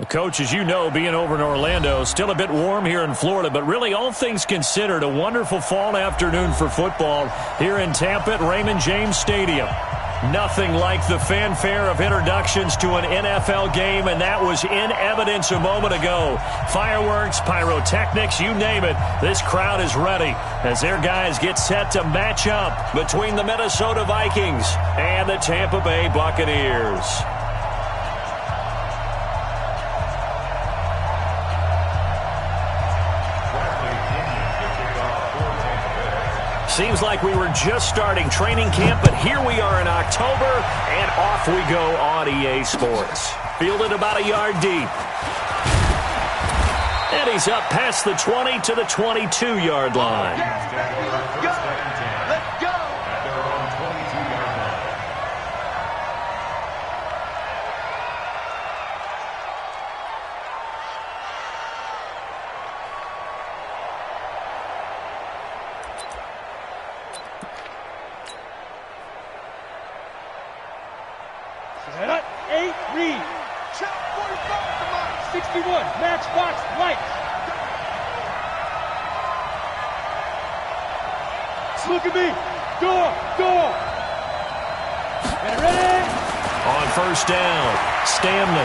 Coach, as you know, being over in Orlando, still a bit warm here in Florida, but really all things considered, a wonderful fall afternoon for football here in Tampa at Raymond James Stadium. Nothing like the fanfare of introductions to an NFL game, and that was in evidence a moment ago. Fireworks, pyrotechnics, you name it. This crowd is ready as their guys get set to match up between the Minnesota Vikings and the Tampa Bay Buccaneers. Seems like we were just starting training camp, but here we are in October, and off we go on EA Sports. Fielded about a yard deep. And he's up past the 20 to the 22-yard line. Let's go! Set up, 8, read. Check 45 to Mike. 61, matchbox, lights. Look at me. Door. Get ready. On first down, Stanley.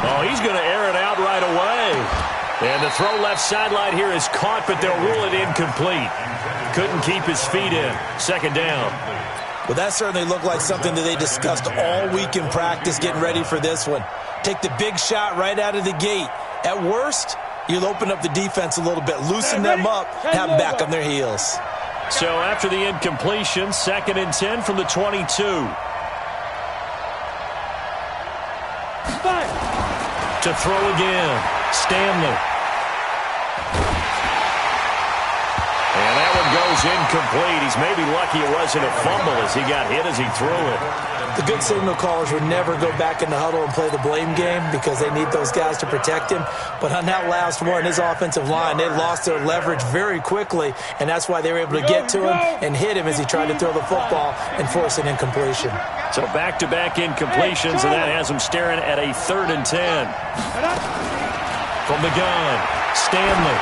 Oh, he's going to air it out right away. And the throw left sideline here is caught, but they'll rule it incomplete. Couldn't keep his feet in. Second down. Well, that certainly looked like something that they discussed all week in practice getting ready for this one. Take the big shot right out of the gate. At worst, you'll open up the defense a little bit, loosen them up, have them back on their heels. So after the incompletion, 2nd and 10 from the 22. To throw again, Stanley. And that one goes incomplete. He's maybe lucky it wasn't a fumble as he got hit as he threw it. The good signal callers would never go back in the huddle and play the blame game because they need those guys to protect him. But on that last one, his offensive line, they lost their leverage very quickly, and that's why they were able to get to him and hit him as he tried to throw the football and force an incompletion. So back-to-back incompletions, and that has him staring at a 3rd and 10. From the gun, Stanley.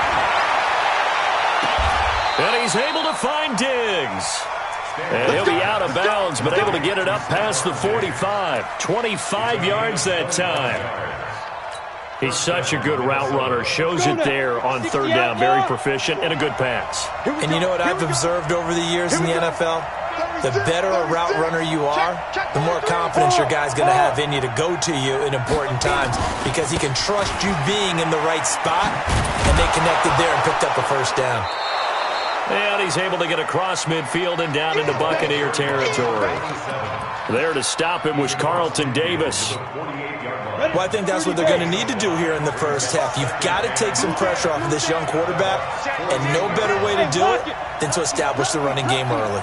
And he's able to find Diggs. And he'll be out of bounds, but able to get it up past the 45. 25 yards that time. He's such a good route runner. Shows it there on 3rd down. Very proficient and a good pass. And you know what I've observed over the years in the NFL? The better a route runner you are, the more confidence your guy's going to have in you to go to you in important times because he can trust you being in the right spot, and they connected there and picked up a first down. And he's able to get across midfield and down into Buccaneer territory. There to stop him was Carlton Davis. Well, I think that's what they're going to need to do here in the first half. You've got to take some pressure off of this young quarterback, and no better way to do it than to establish the running game early.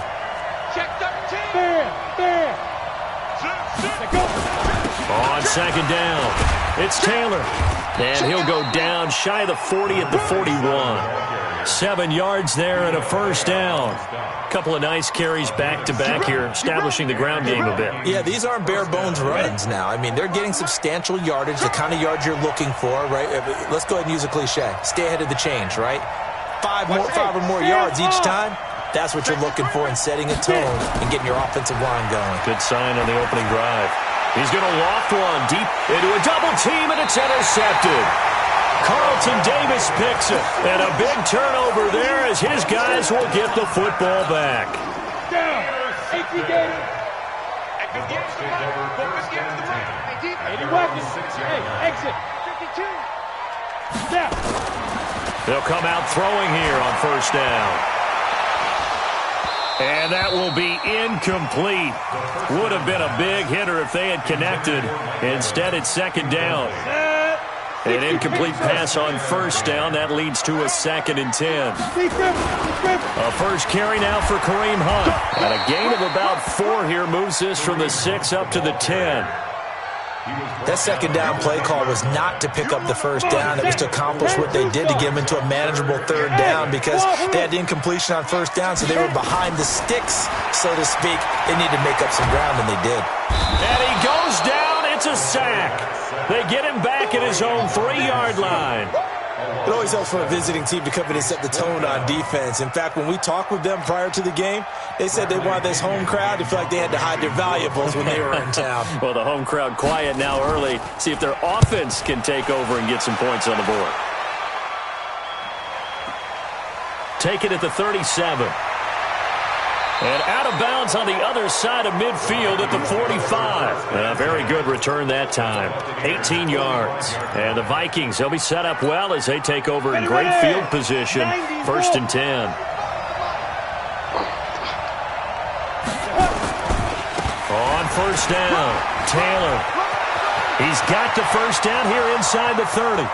Check 13. There. On 2nd down, it's Taylor. And he'll go down shy of the 40 at the 41. 7 yards there and a first down. Couple of nice carries back-to-back here, establishing the ground game a bit. Yeah, these aren't bare-bones runs now. I mean, they're getting substantial yardage, the kind of yards you're looking for, right? Let's go ahead and use a cliche. Stay ahead of the change, right? Five or more yards each time. That's what you're looking for in setting a tone and getting your offensive line going. Good sign on the opening drive. He's going to loft one deep into a double team, and it's intercepted. Carlton Davis picks it, and a big turnover there as his guys will get the football back. Down. 80 game. 80 weapons. Hey, exit. 52. Step. They'll come out throwing here on first down. And that will be incomplete. Would have been a big hitter if they had connected. Instead, it's 2nd down. An incomplete pass on first down. That leads to a 2nd and 10. A first carry now for Kareem Hunt. And a gain of about 4 here moves this from the 6 up to the 10. That 2nd down play call was not to pick up the first down. It was to accomplish what they did to get them into a manageable 3rd down because they had the incompletion on first down, so they were behind the sticks, so to speak. They needed to make up some ground, and they did. And he goes down. It's a sack. They get him back at his own 3-yard line. It always helps for a visiting team to come in and set the tone on defense. In fact, when we talked with them prior to the game, they said they wanted this home crowd to feel like they had to hide their valuables when they were in town. Well, the home crowd quiet now early. See if their offense can take over and get some points on the board. Take it at the 37. And out of bounds on the other side of midfield at the 45. A very good return that time. 18 yards. And the Vikings, they'll be set up well as they take over in great field position. 1st and 10. On 1st down, Taylor. He's got the 1st down here inside the 30.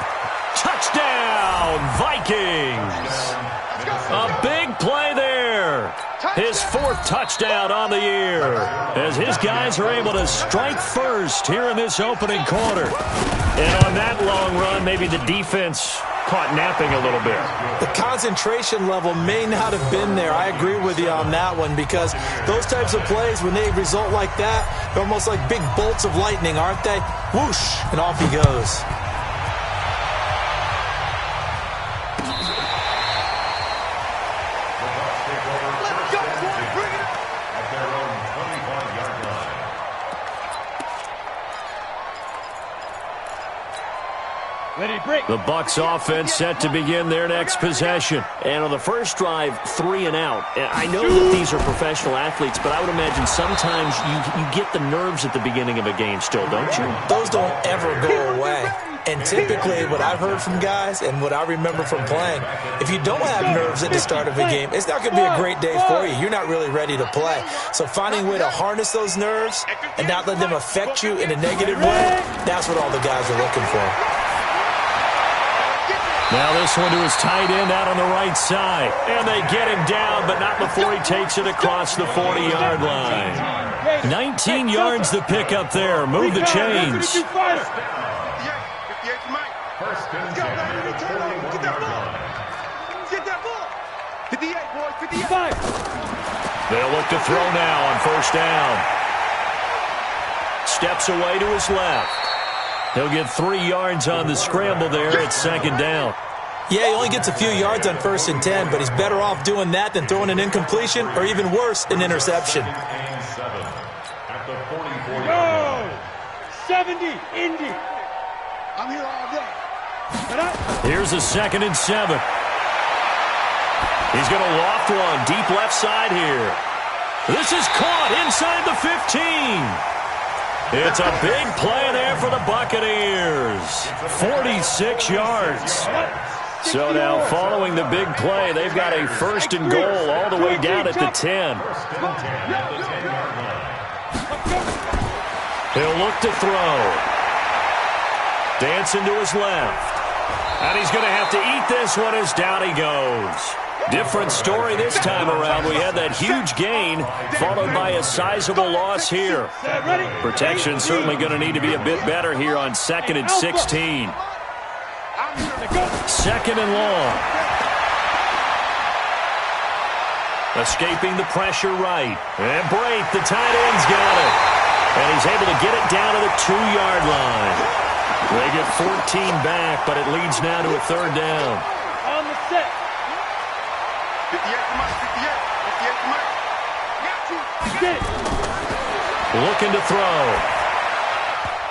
Touchdown, Vikings. A big play there. His 4th touchdown on the year as his guys are able to strike first here in this opening quarter. And on that long run, maybe the defense caught napping a little bit. The concentration level may not have been there. I agree with you on that one because those types of plays, when they result like that, they're almost like big bolts of lightning, aren't they? Whoosh, and off he goes. The Bucs offense set to begin their next possession. And on the first drive, 3 and out. I know that these are professional athletes, but I would imagine sometimes you get the nerves at the beginning of a game still, don't you? Those don't ever go away. And typically what I've heard from guys and what I remember from playing, if you don't have nerves at the start of a game, it's not going to be a great day for you. You're not really ready to play. So finding a way to harness those nerves and not let them affect you in a negative way, that's what all the guys are looking for. Now this one to his tight end out on the right side. And they get him down, but not before he takes it across the 40-yard line. 19 yards to pick up there. Move the chains. They'll look to throw now on 1st down. Steps away to his left. He'll get 3 yards on the scramble there at 2nd down. Yeah, he only gets a few yards on 1st and 10, but he's better off doing that than throwing an incompletion or even worse, an interception. Go! 70, Indy. I'm here all day. Here's a 2nd and 7. He's going to loft one deep left side here. This is caught inside the 15. It's a big play there for the Buccaneers. 46 yards. So now following the big play, they've got a 1st and goal all the way down at the 10. He'll look to throw. Dancing to his left. And he's going to have to eat this one as down he goes. Different story this time around. We had that huge gain followed by a sizable loss here. Protection certainly going to need to be a bit better here on 2nd and 16. 2nd and long. Escaping the pressure right. And Brate, the tight end's got it. And he's able to get it down to the 2-yard line. They get 14 back, but it leads now to a 3rd down. On the set. 58 to Mike, 58 to Mike. Looking to throw.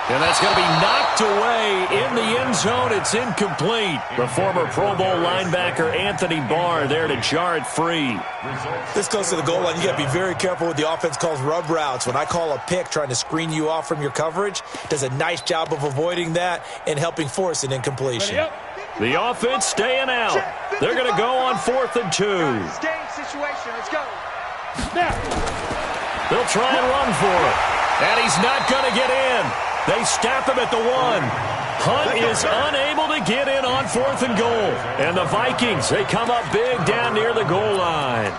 And that's going to be knocked away in the end zone. It's incomplete. The former Pro Bowl linebacker Anthony Barr there to jar it free. This close to the goal line, you got to be very careful with the offense calls rub routes. When I call a pick trying to screen you off from your coverage, does a nice job of avoiding that and helping force an incompletion. The offense staying out. They're going to go on 4th and 2. Game situation. Let's go. They'll try and run for it. And he's not going to get in. They stop him at the 1. Hunt is unable to get in on 4th and goal. And the Vikings, they come up big down near the goal line.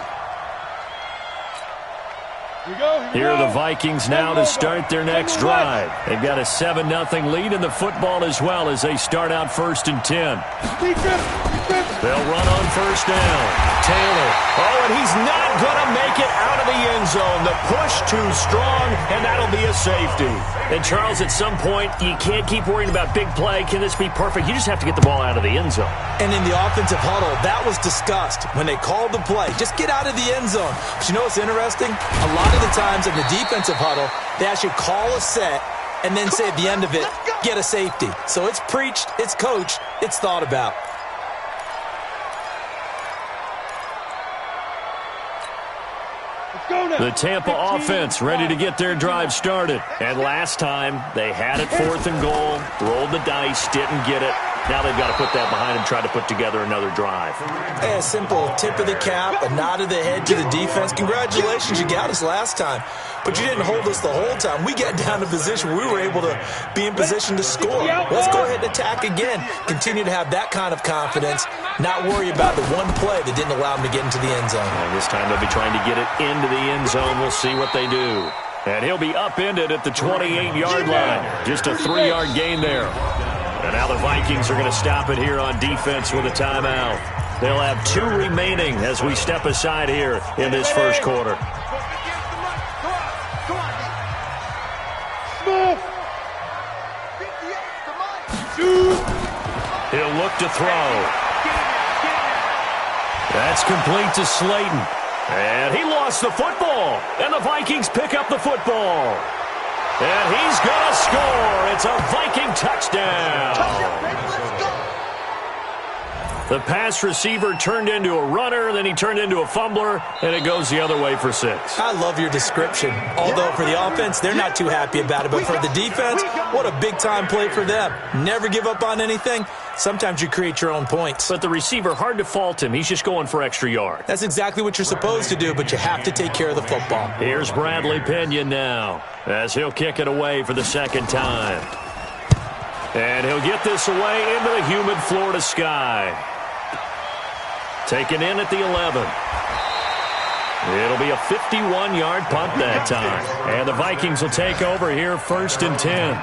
Here are the Vikings now to start their next drive. They've got a 7-0 lead in the football as well as they start out 1st and 10. They'll run on 1st down. Taylor. Oh, and he's not going to make it out of the end zone. The push too strong, and that'll be a safety. And, Charles, at some point, you can't keep worrying about big play. Can this be perfect? You just have to get the ball out of the end zone. And in the offensive huddle, that was discussed when they called the play. Just get out of the end zone. But you know what's interesting? A lot of the times in the defensive huddle, they actually call a set and then say at the end of it, get a safety. So it's preached, it's coached, it's thought about. The Tampa offense ready to get their drive started. And last time, they had it 4th and goal, rolled the dice, didn't get it. Now they've got to put that behind and try to put together another drive. A simple tip of the cap, a nod of the head to the defense. Congratulations, you got us last time. But you didn't hold us the whole time. We got down to position where we were able to be in position to score. Let's go ahead and attack again. Continue to have that kind of confidence. Not worry about the one play that didn't allow them to get into the end zone. And this time they'll be trying to get it into the end zone. We'll see what they do. And he'll be upended at the 28-yard line. Just a 3-yard gain there. And now the Vikings are going to stop it here on defense with a timeout. They'll have 2 remaining as we step aside here in this first quarter. He'll look to throw. That's complete to Slayton. And he lost the football. And the Vikings pick up the football. And he's going to score. It's a Viking touchdown. The pass receiver turned into a runner, then he turned into a fumbler, and it goes the other way for 6. I love your description. Although for the offense, they're not too happy about it. But for the defense, what a big-time play for them. Never give up on anything. Sometimes you create your own points. But the receiver, hard to fault him. He's just going for extra yard. That's exactly what you're supposed to do, but you have to take care of the football. Here's Bradley Pinion now as he'll kick it away for the 2nd time. And he'll get this away into the humid Florida sky. Taken in at the 11. It'll be a 51-yard punt that time. And the Vikings will take over here 1st and 10.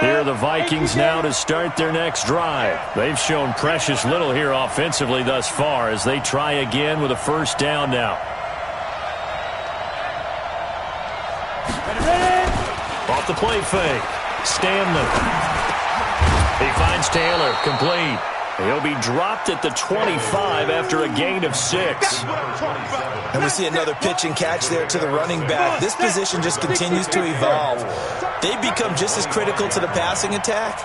Here are the Vikings now to start their next drive. They've shown precious little here offensively thus far as they try again with a 1st down now. Off the play fake. Stanley. He finds Taylor, complete. He'll be dropped at the 25 after a gain of 6. And we see another pitch and catch there to the running back. This position just continues to evolve. They become just as critical to the passing attack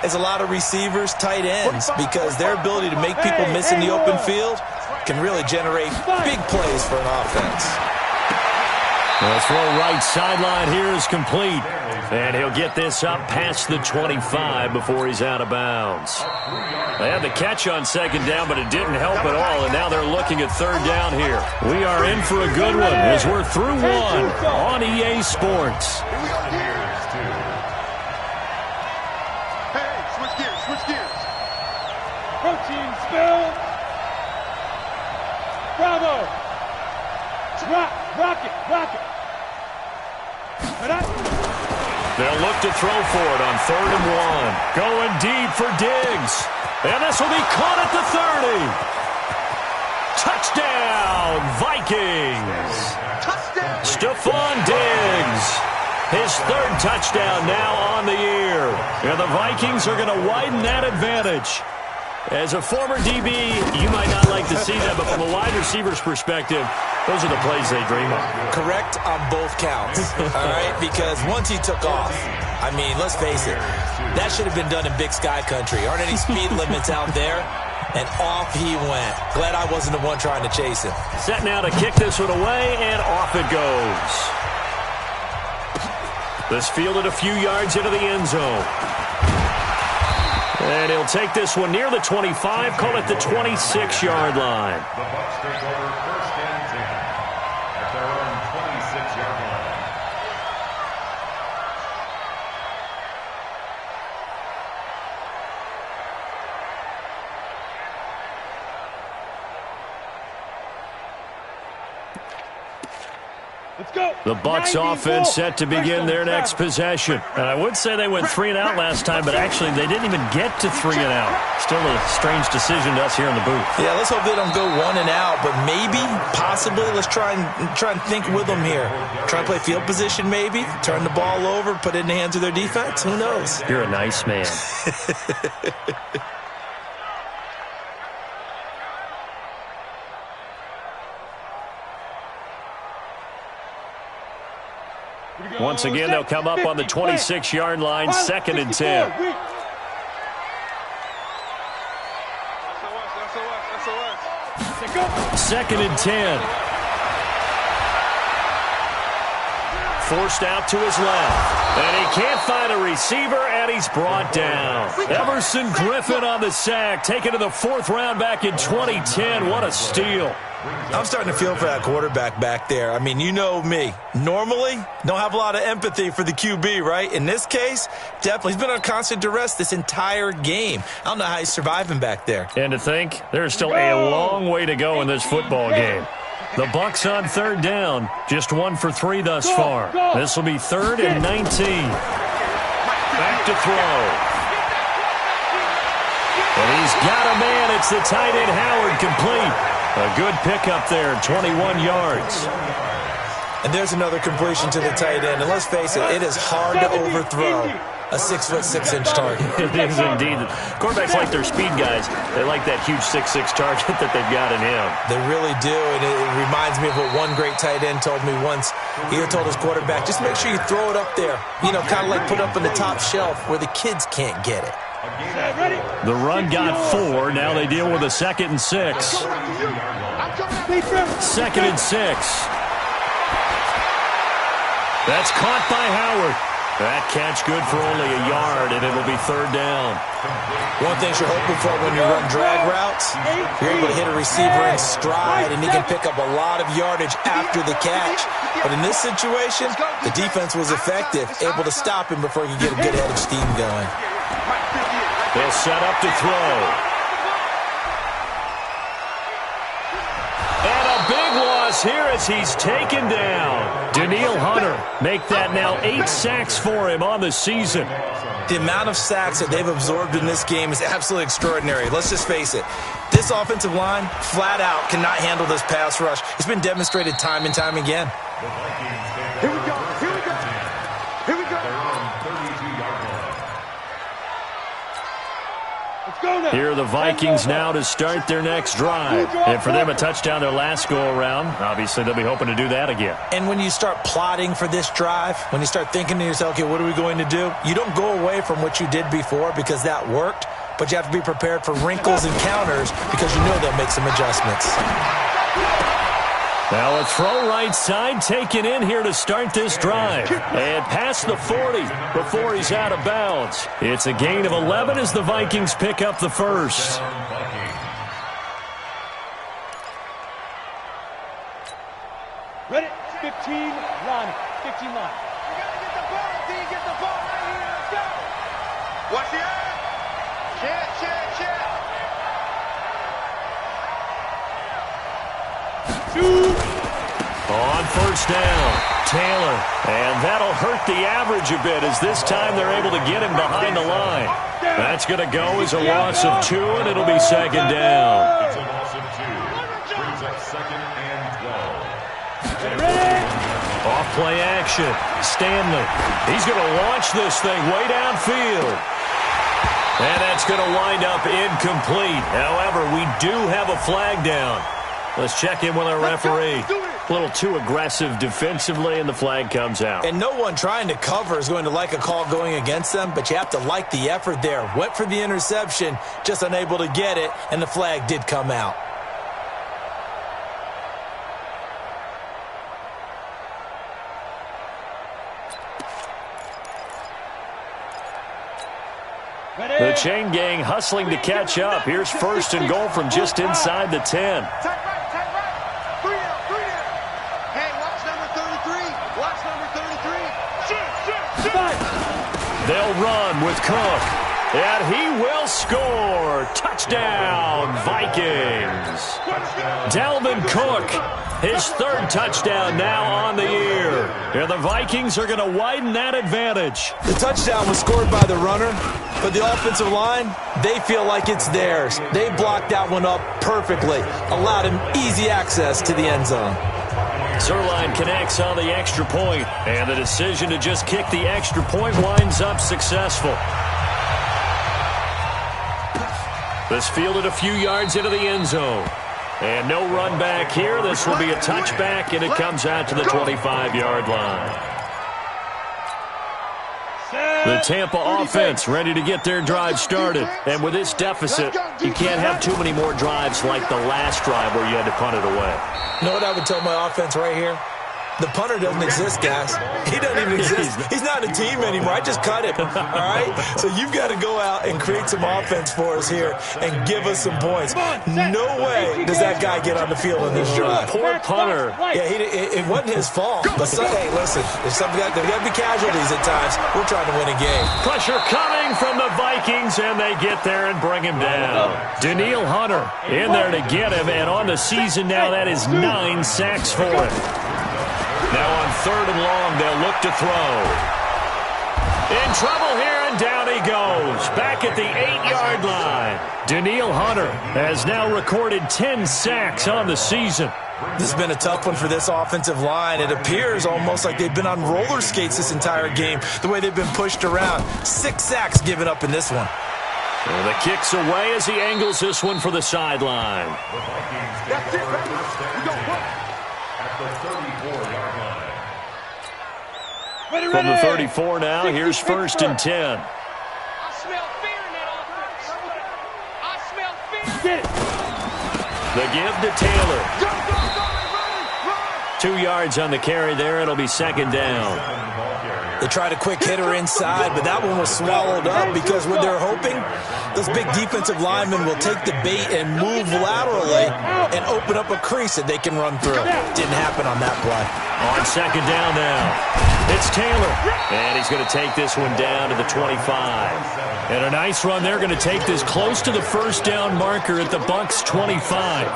as a lot of receivers, tight ends, because their ability to make people miss in the open field can really generate big plays for an offense. The throw right sideline here is complete. And he'll get this up past the 25 before he's out of bounds. They had the catch on 2nd down, but it didn't help at all, and now they're looking at 3rd down here. We are in for a good one as we're through 1 on EA Sports. Hey, switch gears, switch gears. Protein spill. Bravo. Rocket. They'll look to throw for it on 3rd and 1. Going deep for Diggs. And this will be caught at the 30. Touchdown, Vikings. Touchdown. Stephon Diggs. His 3rd touchdown now on the year. And the Vikings are going to widen that advantage. As a former DB, you might not like to see that, but from a wide receiver's perspective, those are the plays they dream of. Correct on both counts, all right? Because once he took off, I mean, let's face it, that should have been done in Big Sky Country. Aren't any speed limits out there? And off he went. Glad I wasn't the one trying to chase him. Set now to kick this one away, and off it goes. This fielded a few yards into the end zone. And he'll take this one near the 25, call it the 26-yard line. The Bucs take over 1st and 10 at their own 26-yard line. The Bucs offense set to begin their next possession. And I would say they went 3 and out last time, but actually they didn't even get to 3 and out. Still a strange decision to us here in the booth. Yeah, let's hope they don't go 1 and out, but maybe, possibly, let's try and think with them here. Try and play field position maybe, turn the ball over, put it in the hands of their defense. Who knows? You're a nice man. Once again, they'll come up on the 26-yard line, 2nd and 10. Second and 10. Forced out to his left. And he can't find a receiver, and he's brought down. Everson Griffin on the sack, taken to the 4th round back in 2010. What a steal. I'm starting to feel for that quarterback back there. I mean, you know me. Normally, don't have a lot of empathy for the QB, right? In this case, definitely. He's been on constant duress this entire game. I don't know how he's surviving back there. And to think, there's still a long way to go in this football game. The Bucs on 3rd down, just 1 for 3 thus far. This will be 3rd and 19. Back to throw. And he's got a man. It's the tight end Howard, complete. A good pickup there, 21 yards. And there's another completion to the tight end. And let's face it, it is hard to overthrow a 6'6" target. It is indeed. Quarterbacks like their speed guys. They like that huge 6'6" target that they've got in him. They really do, and it reminds me of what one great tight end told me once. He told his quarterback, just make sure you throw it up there. You know, kind of like put up on the top shelf where the kids can't get it. The run got 4. Now they deal with a 2nd and 6. 2nd and 6. That's caught by Howard. That catch good for only a yard, and it'll be 3rd down. One thing you're hoping for when you run drag routes, you're able to hit a receiver in stride, and he can pick up a lot of yardage after the catch. But in this situation, the defense was effective, able to stop him before he could get a good head of steam going. They'll set up to throw. And a big loss here as he's taken down. Daniil Hunter make that now 8 sacks for him on the season. The amount of sacks that they've absorbed in this game is absolutely extraordinary. Let's just face it. This offensive line, flat out, cannot handle this pass rush. It's been demonstrated time and time again. Here we go. Here we go. Here we go. Here are the Vikings now to start their next drive. And for them, a touchdown their last go-around. Obviously, they'll be hoping to do that again. And when you start plotting for this drive, when you start thinking to yourself, okay, what are we going to do? You don't go away from what you did before because that worked, but you have to be prepared for wrinkles and counters because you know they'll make some adjustments. Now a throw right side taken in here to start this drive. And past the 40 before he's out of bounds. It's a gain of 11 as the Vikings pick up the first. Ready? 15 line. 15 line. You gotta get the ball. D, get the ball right here. Let's go. Watch the eye. Check. On first down, Taylor. And that'll hurt the average a bit as this time they're able to get him behind the line. That's going to go as a loss of 2, and it'll be 2nd down. It's a loss of 2. Brings up 2nd and 12. Off play action. Stanley. He's going to launch this thing way downfield. And that's going to wind up incomplete. However, we do have a flag down. Let's check in with our referee. A little too aggressive defensively, and the flag comes out. And no one trying to cover is going to like a call going against them, but you have to like the effort there. Went for the interception, just unable to get it, and the flag did come out. The chain gang hustling to catch up. Here's 1st and goal from just inside the 10. Tight right. 3 down. Hey, watch number 33. Watch number 33. Shoot. They'll run with Cook. And he will score. Touchdown, Vikings. Dalvin Cook, his third touchdown now on the year. And the Vikings are going to widen that advantage. The touchdown was scored by the runner, but the offensive line, they feel like it's theirs. They blocked that one up perfectly, allowed him easy access to the end zone. Zerline connects on the extra point, and the decision to just kick the extra point winds up successful. This fielded a few yards into the end zone. And no run back here. This will be a touchback, and it comes out to the 25-yard line. The Tampa offense ready to get their drive started. And with this deficit, you can't have too many more drives like the last drive where you had to punt it away. You know what I would tell my offense right here? The punter doesn't exist, guys. He doesn't even exist. He's not a team anymore. I just cut him, all right? So you've got to go out and create some offense for us here and give us some points. No way does that guy get on the field in this drive. Poor punter. Yeah, it wasn't his fault. But, hey, listen, there's got to be casualties at times. We're trying to win a game. Pressure coming from the Vikings, and they get there and bring him down. Danielle Hunter in there to get him, and on the season now, that is 9 sacks for him. Now on 3rd and long, they'll look to throw. In trouble here, and down he goes. Back at the 8-yard line. Danielle Hunter has now recorded 10 sacks on the season. This has been a tough one for this offensive line. It appears almost like they've been on roller skates this entire game, the way they've been pushed around. 6 sacks given up in this one. And the kick's away as he angles this one for the sideline. That's it, baby. We go At the 34-yard line. From the 34 now, here's 1st and 10. I smell fear in that offense. I smell fear. Get it. The give to Taylor. Go, run. 2 yards on the carry there. It'll be 2nd down. They tried a quick hitter inside, but that one was swallowed up because what they're hoping, those big defensive linemen will take the bait and move laterally and open up a crease that they can run through. Didn't happen on that play. On 2nd down now. It's Taylor. And he's going to take this one down to the 25. And a nice run there. Going to take this close to the 1st down marker at the Bucs 25.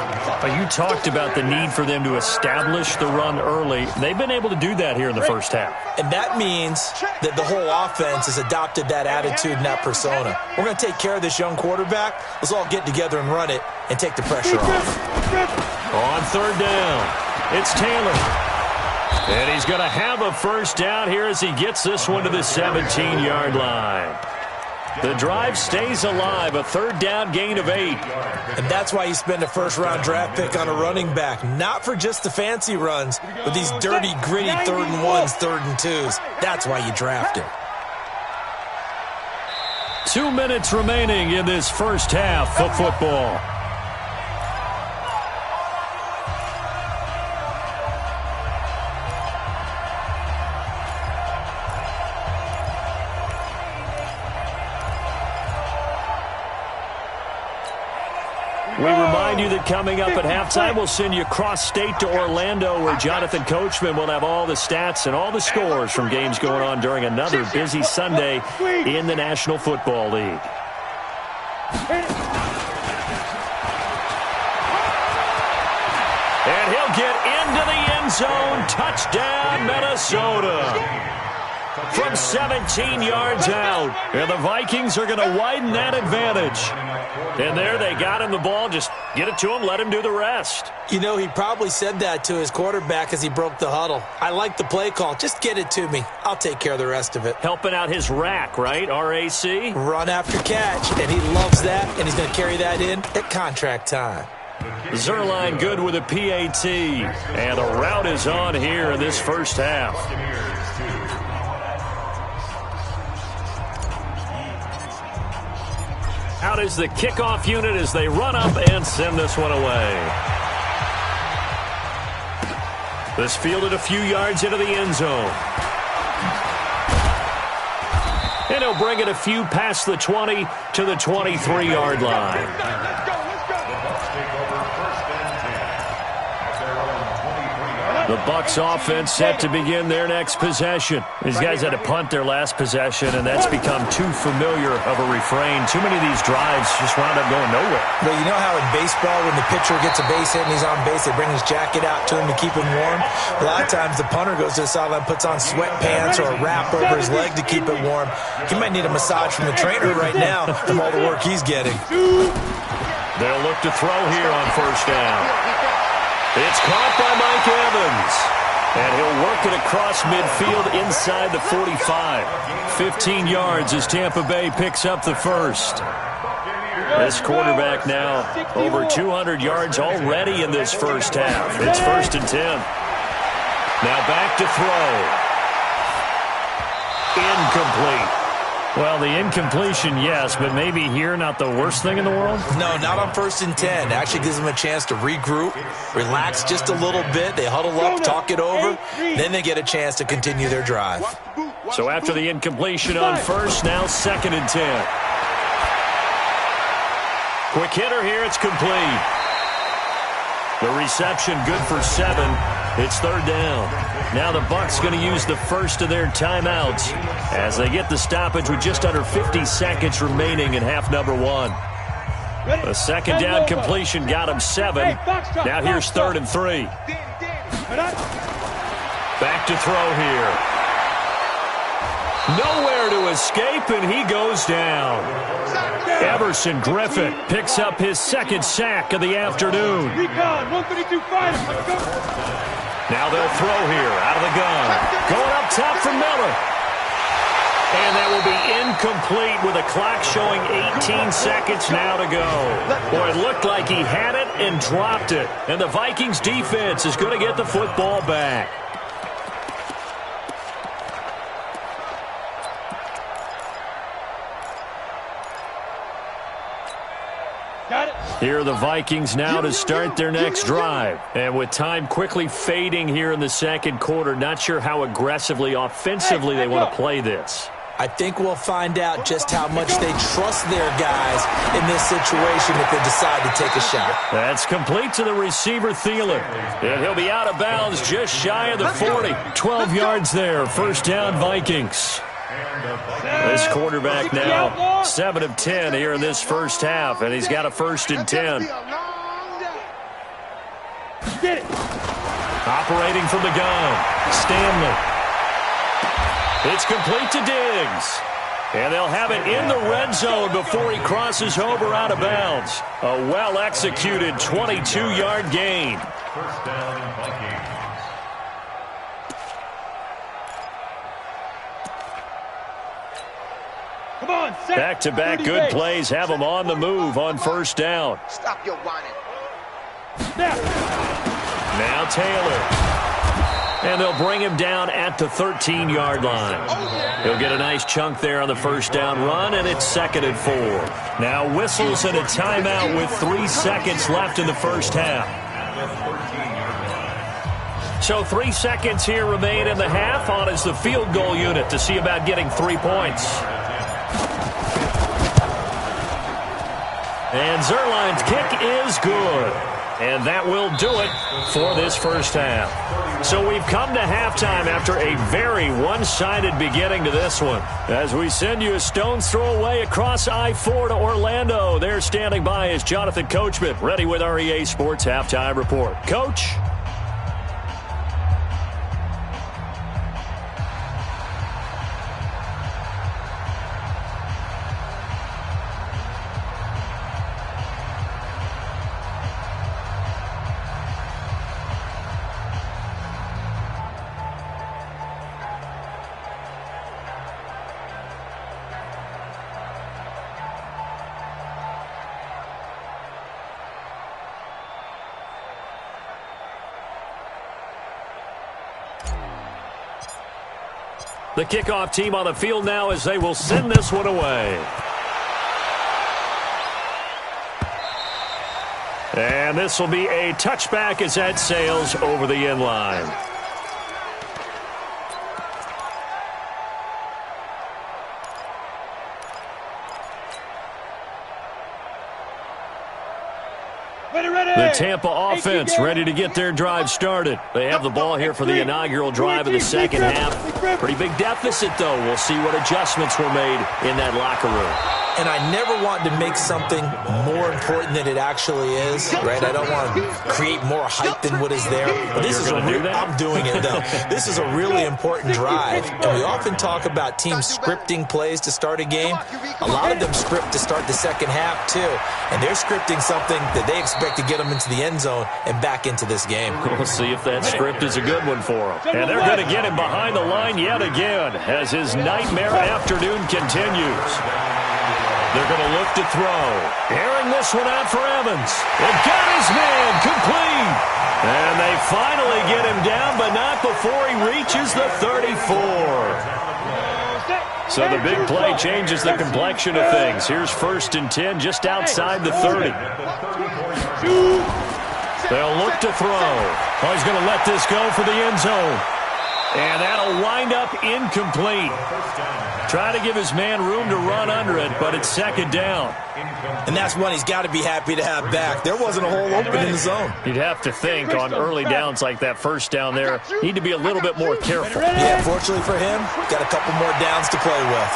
You talked about the need for them to establish the run early. They've been able to do that here in the first half. And that means that the whole offense has adopted that attitude and that persona. We're going to take care of this young quarterback. Let's all get together and run it and take the pressure off. On 3rd down, it's Taylor. And he's going to have a 1st down here as he gets this one to the 17-yard line. The drive stays alive, a 3rd down gain of 8. And that's why you spend a 1st-round draft pick on a running back. Not for just the fancy runs, but these dirty, gritty 3rd and 1s, 3rd and 2s. That's why you draft him. 2 minutes remaining in this first half of football. We remind you that coming up at halftime, we'll send you cross-state to Orlando, where Jonathan Coachman will have all the stats and all the scores from games going on during another busy Sunday in the National Football League. And he'll get into the end zone. Touchdown, Minnesota. From 17 yards out. And the Vikings are going to widen that advantage. And there they got him the ball. Just get it to him, let him do the rest. You know, he probably said that to his quarterback as he broke the huddle. I like the play call. Just get it to me. I'll take care of the rest of it. Helping out his rack, right? RAC? Run after catch. And he loves that, and he's going to carry that in at contract time. Zerline good with a PAT. And the route is on here in this first half. Out is the kickoff unit as they run up and send this one away. This fielded a few yards into the end zone. And he'll bring it a few past the 20 to the 23-yard line. The Bucs offense set to begin their next possession. These guys had to punt their last possession, and that's become too familiar of a refrain. Too many of these drives just wound up going nowhere. Well, you know how in baseball, when the pitcher gets a base hit and he's on base, they bring his jacket out to him to keep him warm? A lot of times the punter goes to the sideline, puts on sweatpants or a wrap over his leg to keep it warm. He might need a massage from the trainer right now from all the work he's getting. They'll look to throw here on first down. It's caught by Mike Evans. And he'll work it across midfield inside the 45. 15 yards as Tampa Bay picks up the first. This quarterback now over 200 yards already in this first half. It's 1st and 10. Now back to throw. Incomplete. Well, the incompletion, yes, but maybe here not the worst thing in the world? No, not on 1st and 10. It actually gives them a chance to regroup, relax just a little bit. They huddle up, talk it over. Then they get a chance to continue their drive. So after the incompletion on first, now 2nd and 10. Quick hitter here, it's complete. The reception good for 7. It's 3rd down. Now the Bucs going to use the first of their timeouts as they get the stoppage with just under 50 seconds remaining in half number 1. The 2nd down completion got him 7. Now here's 3rd and 3. Back to throw here. Nowhere to escape, and he goes down. Everson Griffin picks up his 2nd sack of the afternoon. Now they'll throw here out of the gun. Going up top for Miller. And that will be incomplete with a clock showing 18 seconds now to go. Boy, it looked like he had it and dropped it. And the Vikings defense is going to get the football back. Here are the Vikings now to start their next drive. And with time quickly fading here in the 2nd quarter, not sure how aggressively, offensively they want to play this. I think we'll find out just how much they trust their guys in this situation if they decide to take a shot. That's complete to the receiver, Thielen. And he'll be out of bounds just shy of the 40. 12 yards there. 1st down, Vikings. This quarterback now 7 of 10 here in this first half, and he's got a 1st and 10. Operating from the gun, Stanley. It's complete to Diggs. And they'll have it in the red zone before he crosses over out of bounds. A well-executed 22-yard gain. 1st down, Vikings. Back-to-back good plays have them on the move on 1st down. Stop your whining. Now Taylor. And they'll bring him down at the 13-yard line. He'll get a nice chunk there on the 1st down run, and it's 2nd and 4. Now whistles and a timeout with 3 seconds left in the first half. So 3 seconds here remain in the half. On is the field goal unit to see about getting 3 points. And Zerline's kick is good. And that will do it for this first half. So we've come to halftime after a very one-sided beginning to this one. As we send you a stone's throw away across I-4 to Orlando. There standing by is Jonathan Coachman, ready with our EA Sports Halftime Report. Coach? The kickoff team on the field now as they will send this one away. And this will be a touchback as that sails over the end line. The Tampa offense ready to get their drive started. They have the ball here for the inaugural drive of the second half. Pretty big deficit, though. We'll see what adjustments were made in that locker room. And I never want to make something more important than it actually is, right? I don't want to create more hype than what is there. But this is I'm doing it, though. This is a really important drive. And we often talk about teams scripting plays to start a game. A lot of them script to start the second half, too. And they're scripting something that they expect to get them into the end zone and back into this game. We'll see if that script is a good one for them. And they're going to get him behind the line yet again as his nightmare afternoon continues. They're going to look to throw. Airing this one out for Evans. They've got his man complete. And they finally get him down, but not before he reaches the 34. So the big play changes the complexion of things. Here's 1st and 10 just outside the 30. They'll look to throw. Oh, he's going to let this go for the end zone. And that'll wind up incomplete. Try to give his man room to run under it, but it's 2nd down. And that's one he's got to be happy to have back. There wasn't a hole open in the zone. You'd have to think on early downs like that first down there, need to be a little bit more careful. Yeah, fortunately for him, got a couple more downs to play with.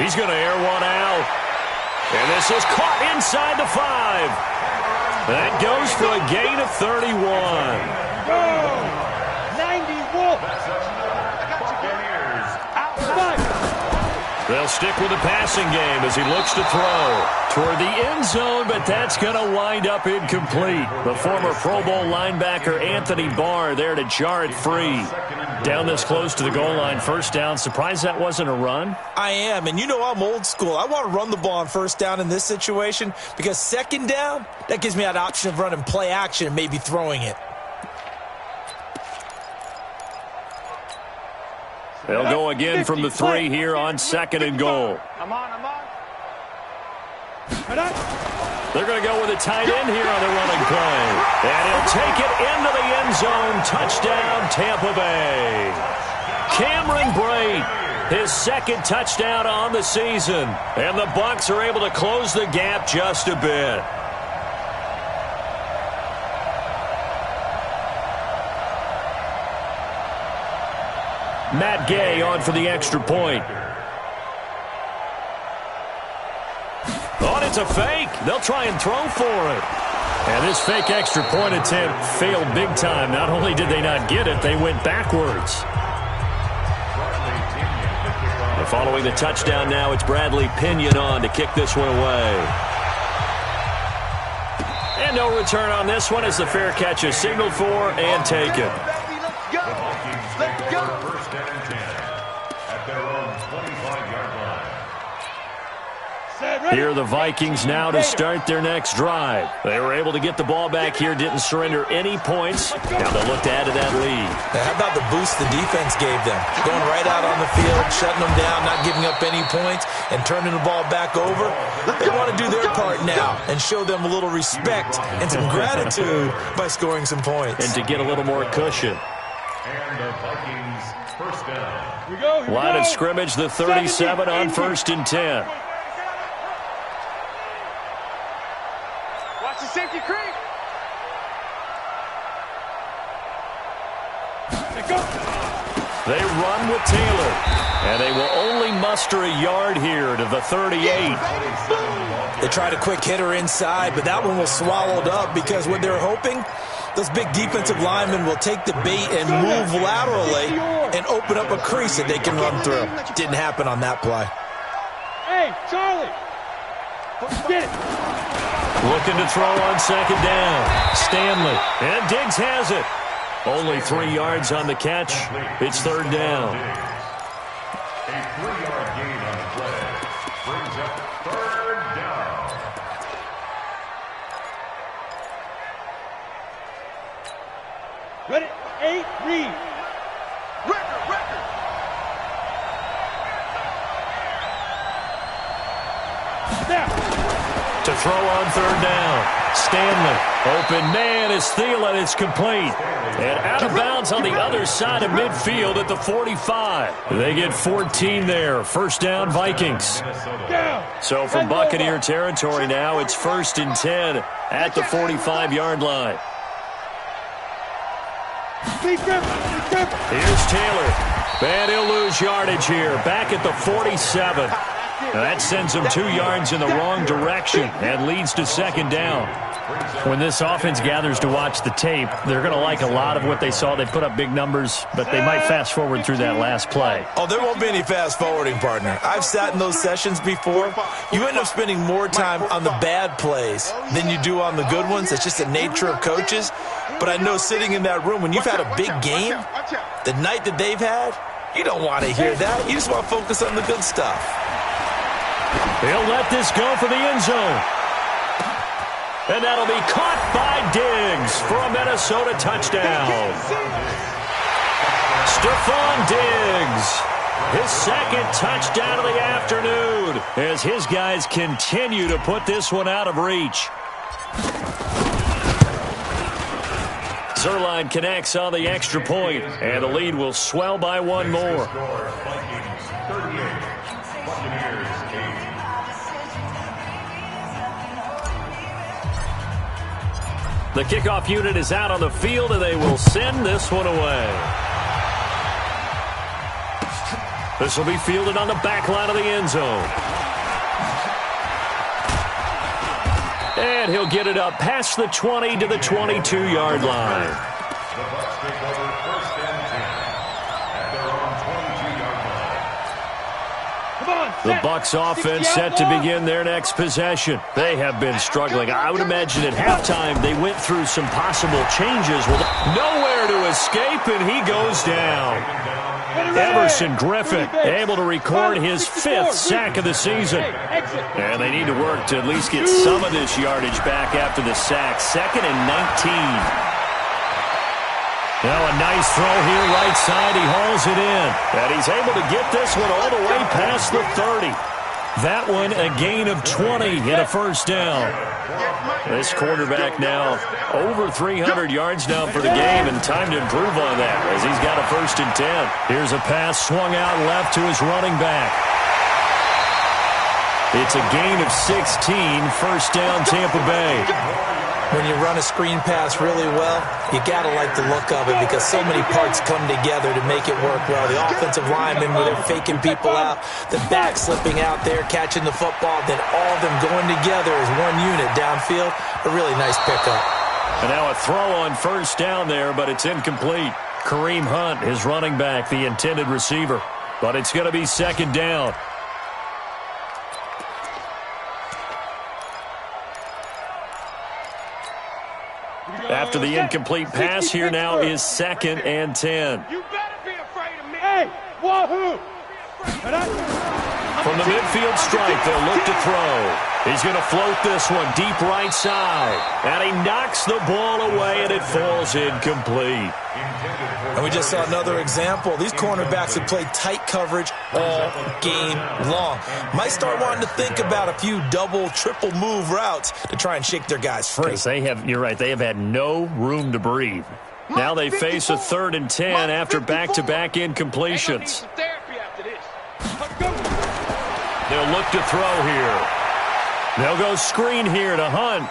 He's going to air one out. And this is caught inside the 5. That goes for a gain of 31. Go! 90 Wolf. They'll stick with the passing game as he looks to throw toward the end zone, but that's going to wind up incomplete. The former Pro Bowl linebacker Anthony Barr there to jar it free. Down this close to the goal line, 1st down. Surprised that wasn't a run? I am, and you know I'm old school. I want to run the ball on 1st down in this situation because 2nd down, that gives me that option of running play action and maybe throwing it. They'll go again from the 3 here on 2nd and goal. I'm on. They're going to go with a tight end here on the running play. And he'll take it into the end zone. Touchdown, Tampa Bay. Cameron Brate, his 2nd touchdown on the season. And the Bucs are able to close the gap just a bit. Matt Gay on for the extra point. Oh, it's a fake. They'll try and throw for it. And this fake extra point attempt failed big time. Not only did they not get it, they went backwards. And following the touchdown now, it's Bradley Pinion on to kick this one away. And no return on this one as the fair catch is signaled for and taken. First down and 10 at their own 25-yard line. Here are the Vikings now to start their next drive. They were able to get the ball back here, didn't surrender any points. Now they'll look to add to that lead. Now, how about the boost the defense gave them? Going right out on the field, shutting them down, not giving up any points, and turning the ball back over. They want to do their part now and show them a little respect and some gratitude by scoring some points. And to get a little more cushion. And the Vikings first down. Line of scrimmage, the 37 on 1st and 10. Watch the safety creep. They run with Taylor. And they will only muster a yard here to the 38. They tried a quick hitter inside, but that one was swallowed up because what they're hoping, those big defensive linemen will take the bait and move laterally and open up a crease that they can run through. Didn't happen on that play. Hey, Charlie. Get it. Looking to throw on 2nd down. Stanley. And Diggs has it. Only 3 yards on the catch. It's 3rd down. A 3-yard gain on the play brings up 3rd down. Ready? 8, read. Record. Now. To throw on 3rd down. Stanley. Open man is Thielen. It's complete. And out of bounds on the other side of midfield at the 45. They get 14 there. First down, Vikings. So from Buccaneer territory now, it's 1st and 10 at the 45-yard line. Here's Taylor. And he'll lose yardage here. Back at the 47. Now that sends them 2 yards in the wrong direction and leads to 2nd down. When this offense gathers to watch the tape, they're going to like a lot of what they saw. They put up big numbers, but they might fast forward through that last play. Oh, there won't be any fast forwarding, partner. I've sat in those sessions before. You end up spending more time on the bad plays than you do on the good ones. It's just the nature of coaches. But I know sitting in that room, when you've had a big game, the night that they've had, you don't want to hear that. You just want to focus on the good stuff. He'll let this go for the end zone. And that'll be caught by Diggs for a Minnesota touchdown. Stephon Diggs, his 2nd touchdown of the afternoon as his guys continue to put this one out of reach. Zerline connects on the extra point, and the lead will swell by 1 more. The kickoff unit is out on the field, and they will send this one away. This will be fielded on the back line of the end zone. And he'll get it up past the 20 to the 22-yard line. The Bucs offense set to begin their next possession. They have been struggling. I would imagine at halftime they went through some possible changes. With nowhere to escape, and he goes down. Everson Griffin able to record his 5th sack of the season. And they need to work to at least get some of this yardage back after the sack. 2nd and 19. Now a nice throw here right side. He hauls it in. And he's able to get this one all the way past the 30. That one a gain of 20 and a first down. This quarterback now over 300 yards now for the game, and time to improve on that as he's got a 1st and 10. Here's a pass swung out left to his running back. It's a gain of 16, first down Tampa Bay. When you run a screen pass really well, you got to like the look of it because so many parts come together to make it work well. The offensive linemen, where they're faking people out, the back slipping out there, catching the football, then all of them going together as one unit downfield. A really nice pickup. And now a throw on first down there, but it's incomplete. Kareem Hunt, his running back, the intended receiver. But it's going to be 2nd down. After the incomplete pass, here now is 2nd and 10. You better be afraid of me. Hey, wahoo! From the midfield stripe, they'll look to throw. He's going to float this one deep right side. And he knocks the ball away, and it falls incomplete. And we just saw another example. These cornerbacks have played tight coverage all game long. Might start wanting to think about a few double, triple move routes to try and shake their guys free. You're right, they have had no room to breathe. Now they face a 3rd and 10 after back-to-back incompletions. They'll look to throw here. They'll go screen here to Hunt.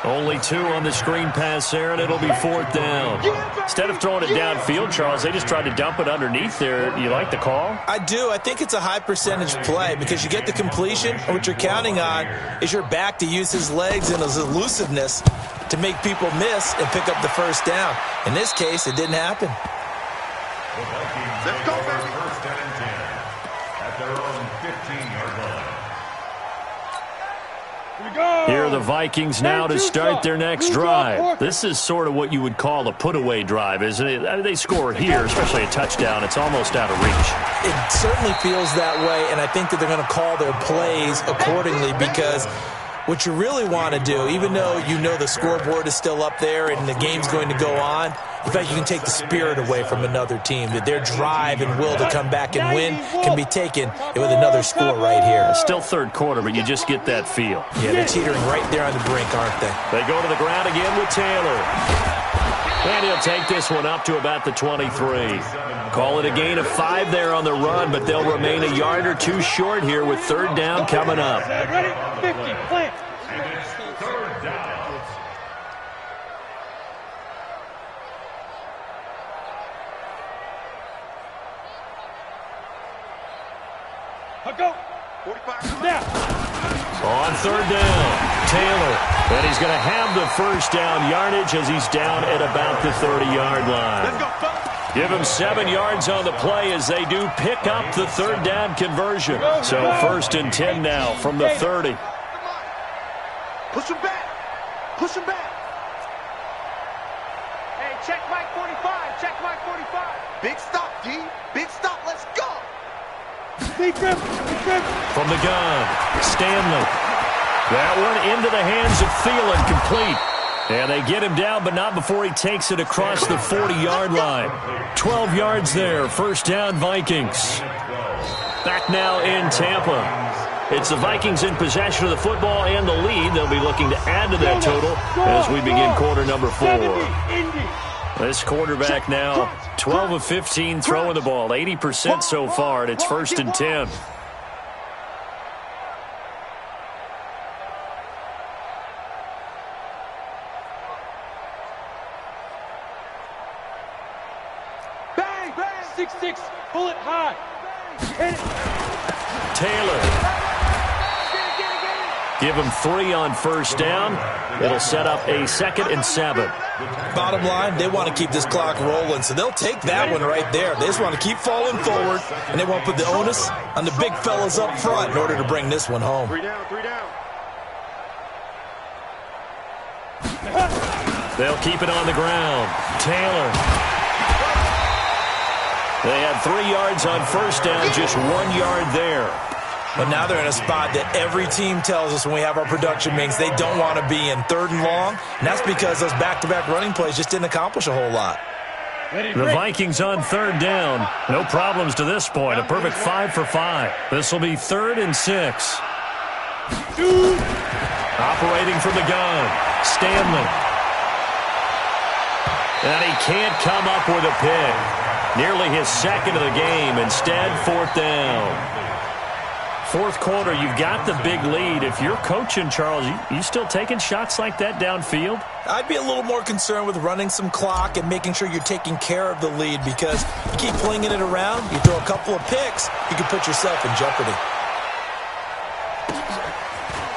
Only 2 on the screen pass there, and it'll be 4th down. Instead of throwing it downfield, Charles, they just tried to dump it underneath there. You like the call? I do. I think it's a high percentage play because you get the completion, and what you're counting on is your back to use his legs and his elusiveness to make people miss and pick up the first down. In this case, it didn't happen. Let's go, baby. 1st and 10 at their own 15-yard line. Here are the Vikings now to start their next drive. This is sort of what you would call a put-away drive, isn't it? I mean, they score here, especially a touchdown. It's almost out of reach. It certainly feels that way, and I think that they're going to call their plays accordingly because what you really want to do, even though you know the scoreboard is still up there and the game's going to go on, in fact, you can take the spirit away from another team, that their drive and will to come back and win can be taken with another score right here. It's still third quarter, but you just get that feel. Yeah, they're teetering right there on the brink, aren't they? They go to the ground again with Taylor. And he'll take this one up to about the 23. Call it a gain of 5 there on the run, but they'll remain a yard or two short here with third down coming up. Ready? 50, plant. And it's third down. I'll go. 45. Now. On third down, Taylor. And he's going to have the first down yardage as he's down at about the 30-yard line. Let's go, fellas. Give him 7 yards on the play as they do pick up the third down conversion. So first and 10 now from the 30. Push him back. Push him back. Hey, check Mike 45. Check Mike 45. Big stop, D. Big stop. Let's go. Defense. From the gun, Stanley. That one into the hands of Thielen, complete. And they get him down, but not before he takes it across the 40-yard line. 12 yards there, first down Vikings. Back now in Tampa. It's the Vikings in possession of the football and the lead. They'll be looking to add to that total as we begin quarter number 4. This quarterback now 12 of 15 throwing the ball, 80% so far, and it's first and 10. Bang, bang. 6-6, pull it high. Hit it. Taylor. Give him 3 on first down. It'll set up a 2nd and 7. Bottom line, they want to keep this clock rolling, so they'll take that one right there. They just want to keep falling forward, and they won't put the onus on the big fellas up front in order to bring this one home. 3 down, 3 down. They'll keep it on the ground. Taylor. They had 3 yards on first down, just 1 yard there. But now they're in a spot that every team tells us when we have our production meetings they don't want to be in, 3rd and long. And that's because those back-to-back running plays just didn't accomplish a whole lot. The Vikings on third down. No problems to this point. A perfect 5 for 5. This will be 3rd and 6. Operating from the gun. Stanley. And he can't come up with a pick. Nearly his 2nd of the game. Instead, 4th down. 4th quarter, you've got the big lead. If you're coaching, Charles, you still taking shots like that downfield? I'd be a little more concerned with running some clock and making sure you're taking care of the lead, because you keep flinging it around, you throw a couple of picks, you can put yourself in jeopardy.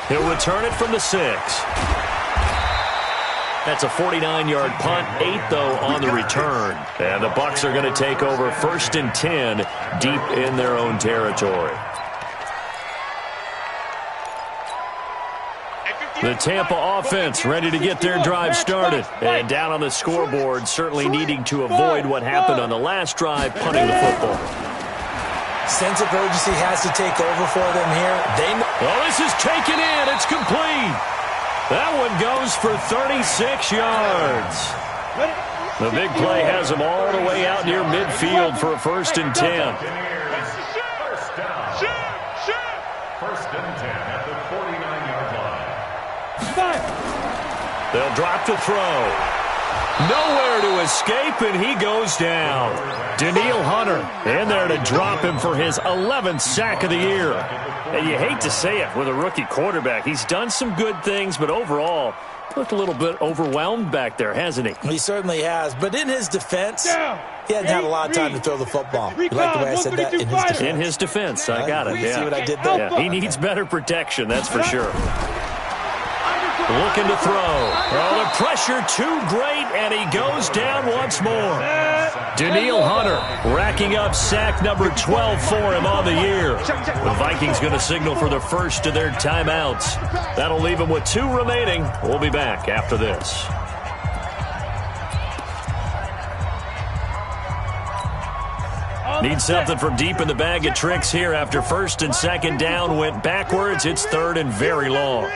He'll return it from the 6. That's a 49-yard punt, 8 though on the return. And the Bucs are going to take over 1st and 10 deep in their own territory. The Tampa offense ready to get their drive started. And down on the scoreboard, certainly needing to avoid what happened on the last drive, punting the football. Sense of urgency has to take over for them here. Well, this is taken in. It's complete. That one goes for 36 yards. The big play has them all the way out near midfield for a 1st and 10. First down. First and 10 at the 49-yard line. They'll drop to throw. Nowhere to escape, and he goes down. Daniil Hunter in there to drop him for his 11th sack of the year. And you hate to say it with a rookie quarterback. He's done some good things, but overall, looked a little bit overwhelmed back there, hasn't he? He certainly has. But in his defense, he hadn't had a lot of time to throw the football. You like the way I said that? In his defense. In his defense, I got it. See what I did there? Yeah, he needs better protection, that's for sure. Looking to throw. Oh, the pressure too great, and he goes down once more. Daniil Hunter racking up sack number 12 for him on the year. The Vikings going to signal for the first of their timeouts. That'll leave them with 2 remaining. We'll be back after this. Need something from deep in the bag of tricks here after 1st and 2nd down went backwards. It's 3rd and very long.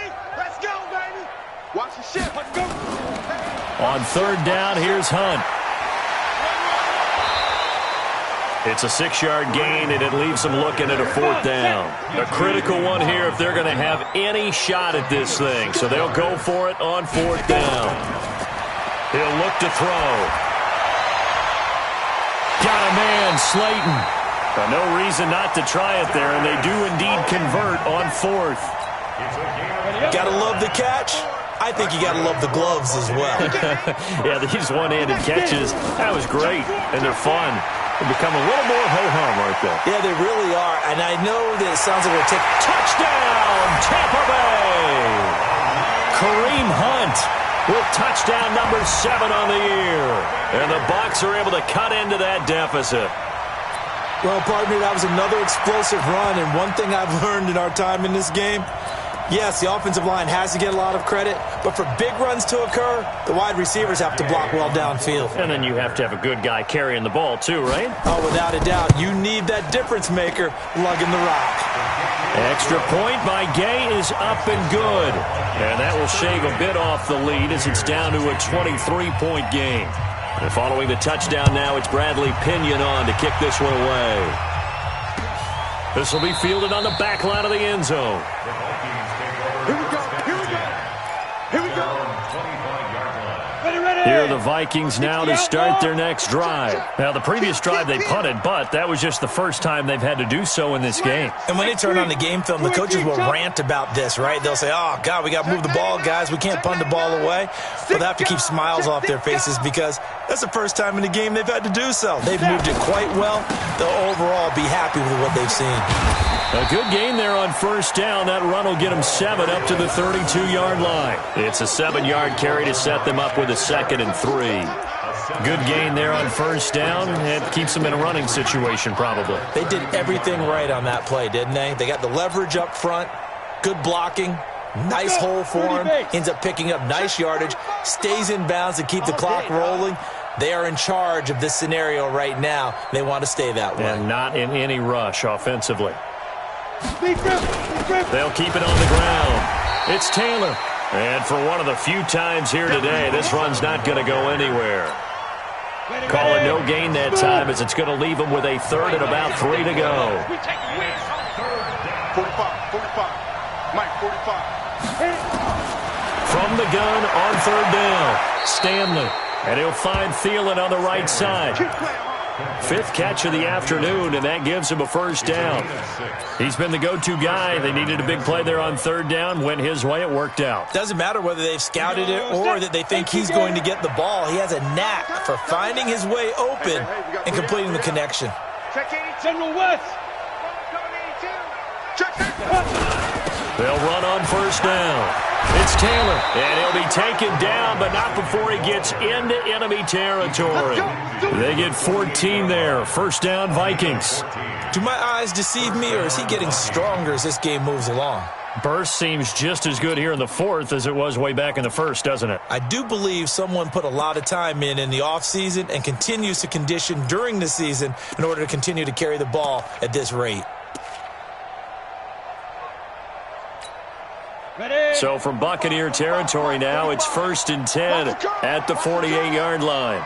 On third down, here's Hunt. It's a 6-yard gain, and it leaves them looking at a fourth down. A critical one here if they're going to have any shot at this thing. So they'll go for it on fourth down. He'll look to throw. Got a man, Slayton. But no reason not to try it there, and they do indeed convert on fourth. Gotta love the catch. I think you gotta love the gloves as well. Yeah, these one-handed catches, that was great, and they're fun. They become a little more ho-hum, aren't they? Yeah, they really are, and I know that it sounds like we're taking touchdown, Tampa Bay! Kareem Hunt with touchdown number 7 on the year. And the Bucs are able to cut into that deficit. Well, partner, that was another explosive run, and one thing I've learned in our time in this game, yes, the offensive line has to get a lot of credit, but for big runs to occur, the wide receivers have to block well downfield. And then you have to have a good guy carrying the ball too, right? Oh, without a doubt. You need that difference maker lugging the rock. Extra point by Gay is up and good. And that will shave a bit off the lead as it's down to a 23-point game. And following the touchdown now, it's Bradley Pinion on to kick this one away. This will be fielded on the back line of the end zone. Here are the Vikings now to start their next drive. Now, the previous drive they punted, but that was just the first time they've had to do so in this game. And when they turn on the game film, the coaches will rant about this, right? They'll say, oh, God, we got to move the ball, guys. We can't punt the ball away. But they have to keep smiles off their faces because that's the first time in the game they've had to do so. They've moved it quite well. They'll overall be happy with what they've seen. A good gain there on first down. That run will get them 7 up to the 32-yard line. It's a 7-yard carry to set them up with a 2nd and 3. Good gain there on first down. It keeps them in a running situation probably. They did everything right on that play, didn't they? They got the leverage up front, good blocking, nice hole for him, ends up picking up nice yardage, stays in bounds to keep the clock rolling. They are in charge of this scenario right now. They want to stay that way. And not in any rush offensively. They'll keep it on the ground. It's Taylor. And for one of the few times here today, this run's not going to go anywhere. Call it no gain that time as it's going to leave them with a 3rd and about 3 to go. 45. Mike, 45. From the gun on 3rd down, Stanley. And he'll find Thielen on the right side. 5th catch of the afternoon, and that gives him a first down. He's been the go-to guy. They needed a big play there on 3rd down. Went his way. It worked out. Doesn't matter whether they've scouted it or that they think he's going to get the ball. He has a knack for finding his way open and completing the connection. Check 82. General West. Check 82. They'll run on first down. It's Taylor, and he'll be taken down, but not before he gets into enemy territory. They get 14 there. First down, Vikings. Do my eyes deceive me, or is he getting stronger as this game moves along? Burst seems just as good here in the 4th as it was way back in the 1st, doesn't it? I do believe someone put a lot of time in the offseason and continues to condition during the season in order to continue to carry the ball at this rate. So from Buccaneer territory now, it's 1st and 10 at the 48-yard line.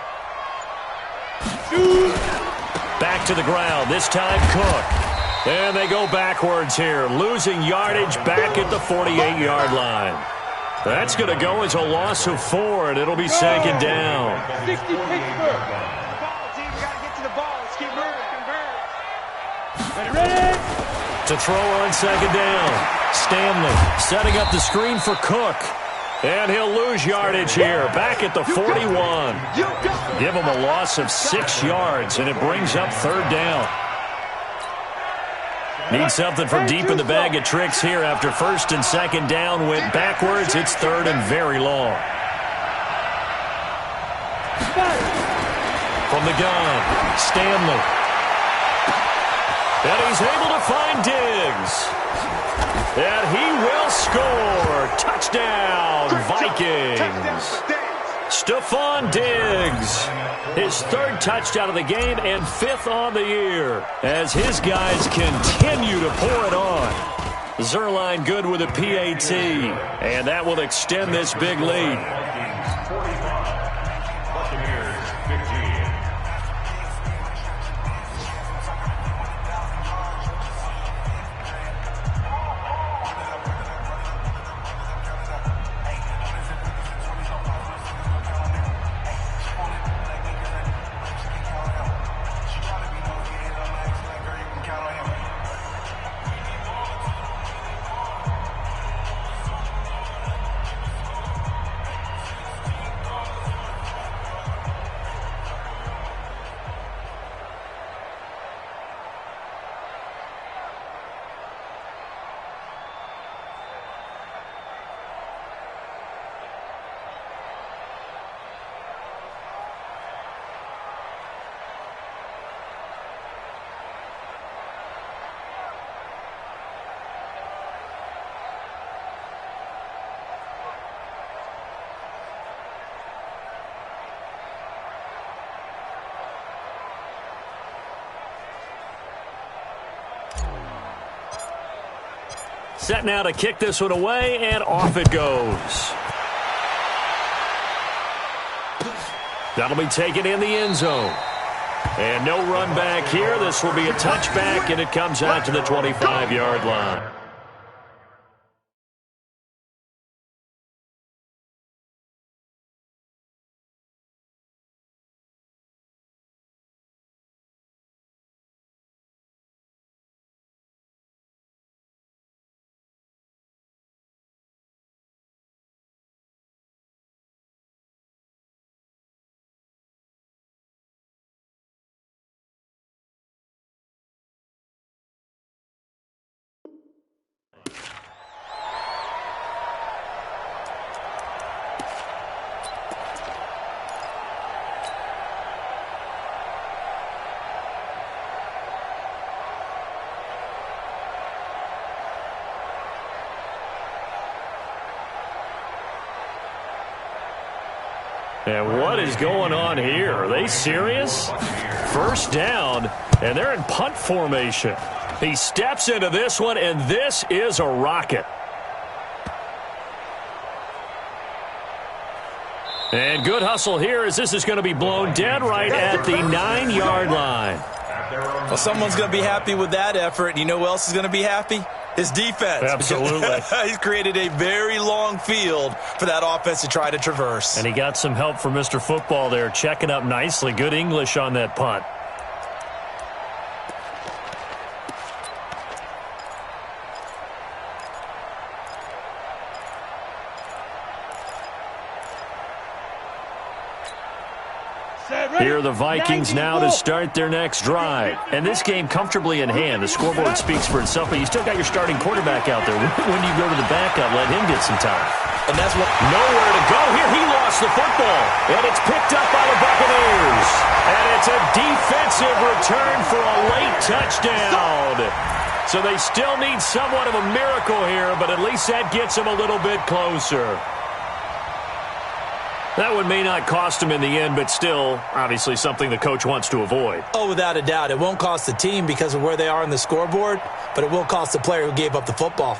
Back to the ground, this time Cook. And they go backwards here, losing yardage back at the 48-yard line. That's going to go as a loss of 4, and it'll be 2nd down. 60 Pittsburgh. Team, we got to get to the ball. Let's keep moving. Ready? To throw on 2nd down. Stanley setting up the screen for Cook. And he'll lose yardage here. Back at the 41. Give him a loss of 6 yards, and it brings up 3rd down. Need something from deep in the bag of tricks here after 1st and 2nd down went backwards. It's 3rd and very long. From the gun, Stanley. And he's able to find Diggs. And he will score. Touchdown, Vikings. Stephon Diggs. His 3rd touchdown of the game and 5th on the year as his guys continue to pour it on. Zerline good with a PAT. And that will extend this big lead. Set now to kick this one away, and off it goes. That'll be taken in the end zone. And no run back here. This will be a touchback, and it comes out to the 25-yard line. And what is going on here? Are they serious? First down, and they're in punt formation. He steps into this one, and this is a rocket. And good hustle here as this is going to be blown dead right at the 9-yard line. Well, someone's going to be happy with that effort. And you know who else is going to be happy? His defense. Absolutely. He's created a very long field for that offense to try to traverse. And he got some help from Mr. Football there, checking up nicely. Good English on that punt. Here are the Vikings now to start their next drive. And this game comfortably in hand. The scoreboard speaks for itself, but you still got your starting quarterback out there. When you go to the backup, let him get some time. And that's what... Nowhere to go here. He lost the football. And it's picked up by the Buccaneers. And it's a defensive return for a late touchdown. So they still need somewhat of a miracle here, but at least that gets them a little bit closer. That one may not cost him in the end, but still, obviously, something the coach wants to avoid. Oh, without a doubt. It won't cost the team because of where they are on the scoreboard, but it will cost the player who gave up the football.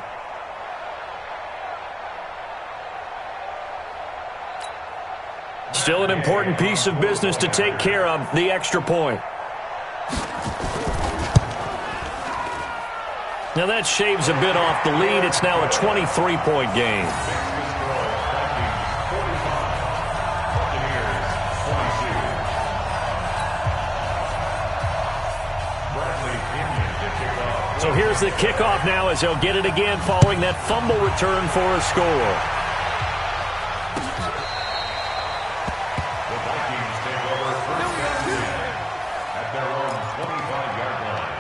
Still an important piece of business to take care of, the extra point. Now that shaves a bit off the lead. It's now a 23-point game. So here's the kickoff now as he'll get it again following that fumble return for a score. The Vikings take over first and 10 at their own 25-yard line.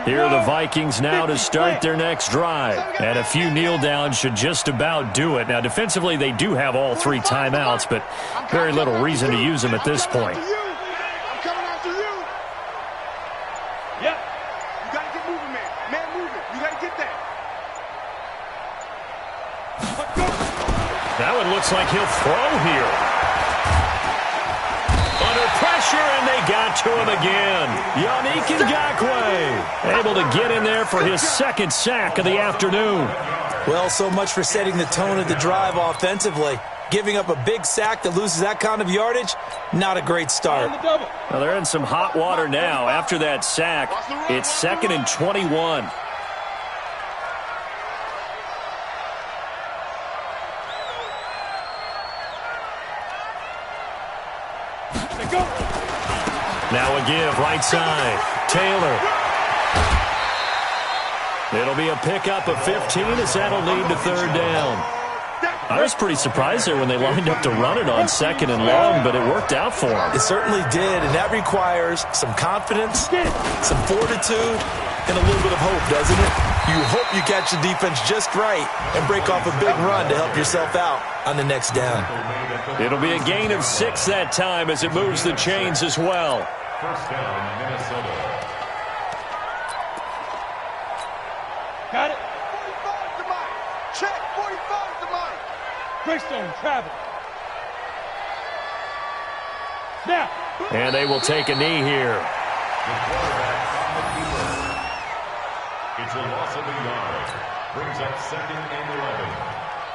Here are the Vikings now to start their next drive. And a few kneel downs should just about do it. Now, defensively, they do have all 3 timeouts, but very little reason to use them at this point. I'm coming after you. Yep. You got to get moving, man. Man moving. You got to get that. That one looks like he'll throw here. Under pressure, and they got to him again. Yannick Ngakoue able to get in there for his second sack of the afternoon. Well, so much for setting the tone of the drive offensively. Giving up a big sack that loses that kind of yardage, not a great start. Well, they're in some hot water now. After that sack, it's 2nd and 21. Now a give, right side. Taylor. It'll be a pickup of 15 as that'll lead to 3rd down. I was pretty surprised there when they lined up to run it on 2nd and long, but it worked out for them. It certainly did, and that requires some confidence, some fortitude, and a little bit of hope, doesn't it? You hope you catch the defense just right and break off a big run to help yourself out on the next down. It'll be a gain of 6 that time as it moves the chains as well. First down, Minnesota. Got it. Greystone travel. Snap. And they will take a knee here. The quarterback on the keeper. It's a loss of a yard. Brings up 2nd and 11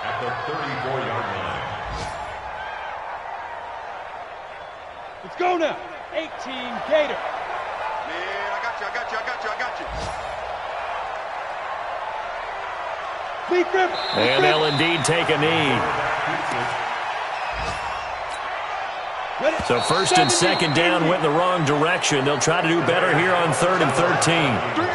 at the 34-yard line. Let's go now. 18 Gator. Man, I got you. Lee Griffin. And they'll indeed take a knee. So 1st and 2nd down went in the wrong direction. They'll try to do better here on 3rd and 13.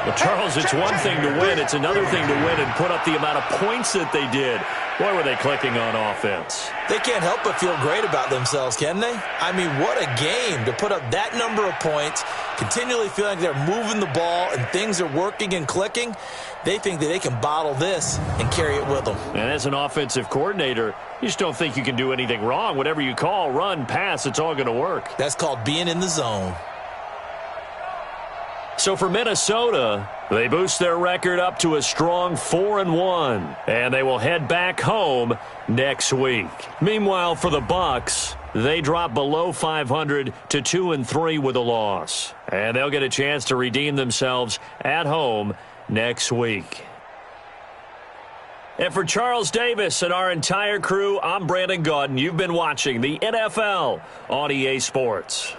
Well, Charles, it's one thing to win. It's another thing to win and put up the amount of points that they did. Boy, were they clicking on offense. They can't help but feel great about themselves, can they? I mean, what a game to put up that number of points, continually feeling like they're moving the ball and things are working and clicking. They think that they can bottle this and carry it with them. And as an offensive coordinator, you just don't think you can do anything wrong. Whatever you call, run, pass, it's all going to work. That's called being in the zone. So for Minnesota, they boost their record up to a strong 4-1, and they will head back home next week. Meanwhile, for the Bucs, they drop below 500 to 2-3 with a loss, and they'll get a chance to redeem themselves at home next week. And for Charles Davis and our entire crew, I'm Brandon Gaudin. You've been watching the NFL on EA Sports.